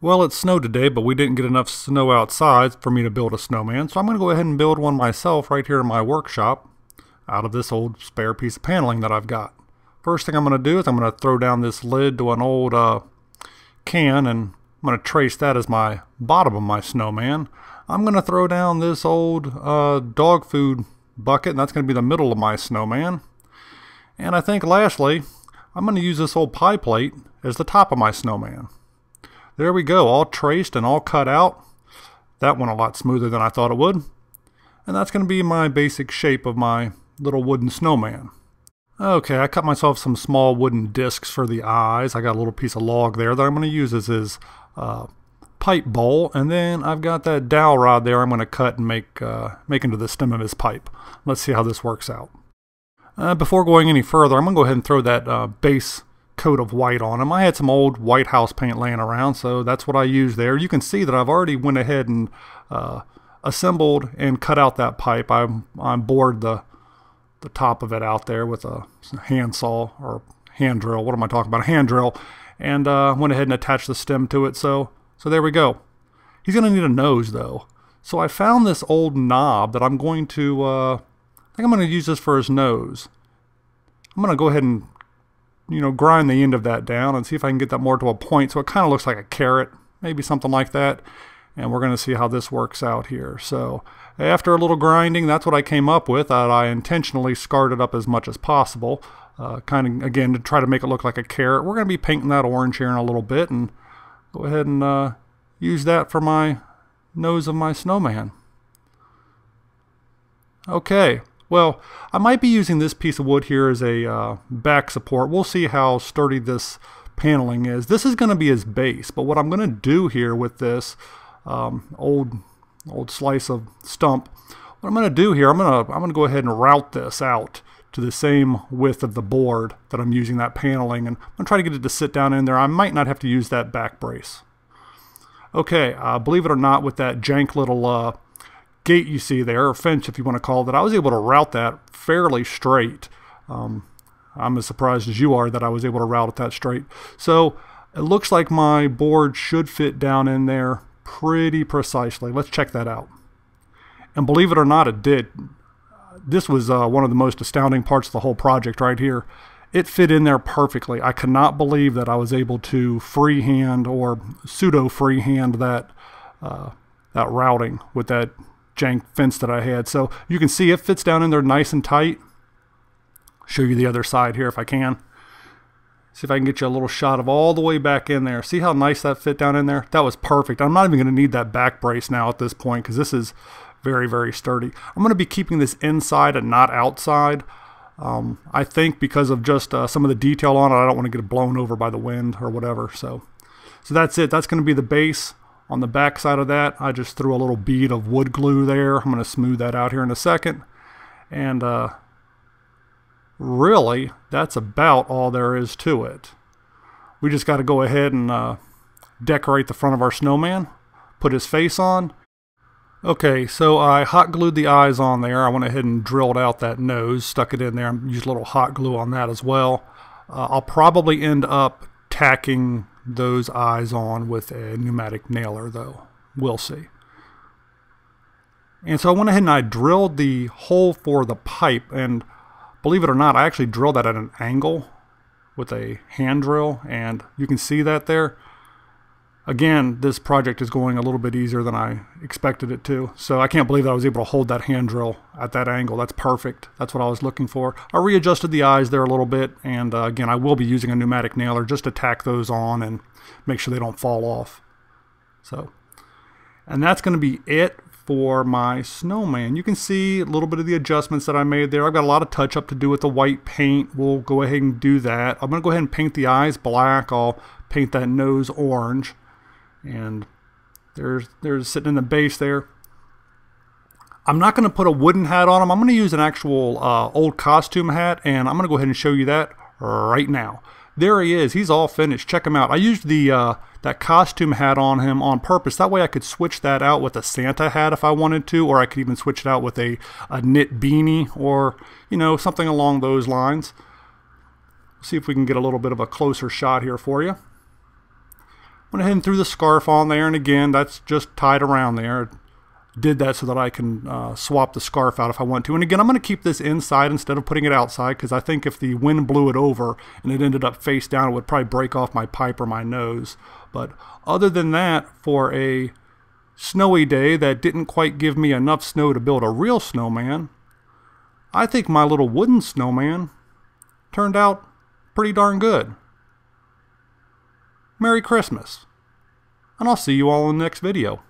Well, it snowed today, but we didn't get enough snow outside for me to build a snowman, so I'm going to go ahead and build one myself right here in my workshop out of this old spare piece of paneling that I've got. First thing I'm going to do is I'm going to throw down this lid to an old can, and I'm going to trace that as my bottom of my snowman. I'm going to throw down this old dog food bucket, and that's going to be the middle of my snowman. And I think lastly, I'm going to use this old pie plate as the top of my snowman. There we go, all traced and all cut out. That went a lot smoother than I thought it would. And that's going to be my basic shape of my little wooden snowman. Okay, I cut myself some small wooden discs for the eyes. I got a little piece of log there that I'm going to use as his pipe bowl. And then I've got that dowel rod there I'm going to cut and make into the stem of his pipe. Let's see how this works out. Before going any further, I'm going to go ahead and throw that base coat of white on him. I had some old White House paint laying around, so that's what I used there. You can see that I've already went ahead and assembled and cut out that pipe. I bored the top of it out there with a hand saw or hand drill. What am I talking about? A hand drill. And went ahead and attached the stem to it. So there we go. He's going to need a nose though. So I found this old knob that I'm going to, I think I'm going to use this for his nose. I'm going to go ahead and grind the end of that down and see if I can get that more to a point so it kind of looks like a carrot, maybe something like that. And we're going to see how this works out here. So after a little grinding, that's what I came up with. I intentionally scarred it up as much as possible, kind of, again, to try to make it look like a carrot. We're going to be painting that orange here in a little bit, and go ahead and use that for my nose of my snowman. Okay. Well, I might be using this piece of wood here as a back support. We'll see how sturdy this paneling is. This is going to be his base, but what I'm going to do here with this old slice of stump, what I'm going to do here, I'm going to go ahead and route this out to the same width of the board that I'm using that paneling, and I'm going to try to get it to sit down in there. I might not have to use that back brace. Okay, believe it or not, with that jank little gate you see there, or fence if you want to call it, I was able to route that fairly straight. I'm as surprised as you are that I was able to route it that straight. So it looks like my board should fit down in there pretty precisely. Let's check that out. And believe it or not, it did. This was one of the most astounding parts of the whole project right here. It fit in there perfectly. I cannot believe that I was able to freehand or pseudo freehand that routing with that jank fence that I had. So you can see it fits down in there nice and tight. Show you the other side here if I can. See if I can get you a little shot of all the way back in there. See how nice that fit down in there? That was perfect. I'm not even going to need that back brace now at this point because this is very, very sturdy. I'm going to be keeping this inside and not outside. I think because of just some of the detail on it, I don't want to get it blown over by the wind or whatever. So that's it. That's going to be the base. On the back side of that, I just threw a little bead of wood glue there. I'm going to smooth that out here in a second. And really, that's about all there is to it. We just got to go ahead and decorate the front of our snowman, put his face on. Okay, so I hot glued the eyes on there. I went ahead and drilled out that nose, stuck it in there. I used a little hot glue on that as well. I'll probably end up tacking those eyes on with a pneumatic nailer though. We'll see. And so I went ahead and I drilled the hole for the pipe, and believe it or not, I actually drilled that at an angle with a hand drill, and you can see that there. Again, this project is going a little bit easier than I expected it to, so I can't believe that I was able to hold that hand drill at that angle. That's perfect. That's what I was looking for. I readjusted the eyes there a little bit, and again, I will be using a pneumatic nailer just to tack those on and make sure they don't fall off. So, and that's going to be it for my snowman. You can see a little bit of the adjustments that I made there. I've got a lot of touch up to do with the white paint. We'll go ahead and do that. I'm going to go ahead and paint the eyes black. I'll paint that nose orange. And there's sitting in the base there. I'm not going to put a wooden hat on him. I'm going to use an actual old costume hat, and I'm going to go ahead and show you that right now. There he is. He's all finished. Check him out. I used the that costume hat on him on purpose. That way I could switch that out with a Santa hat if I wanted to, or I could even switch it out with a knit beanie or, something along those lines. See if we can get a little bit of a closer shot here for you. Went ahead and threw the scarf on there, and again, that's just tied around there. Did that so that I can swap the scarf out if I want to. And again, I'm going to keep this inside instead of putting it outside, because I think if the wind blew it over and it ended up face down, it would probably break off my pipe or my nose. But other than that, for a snowy day that didn't quite give me enough snow to build a real snowman, I think my little wooden snowman turned out pretty darn good. Merry Christmas, and I'll see you all in the next video.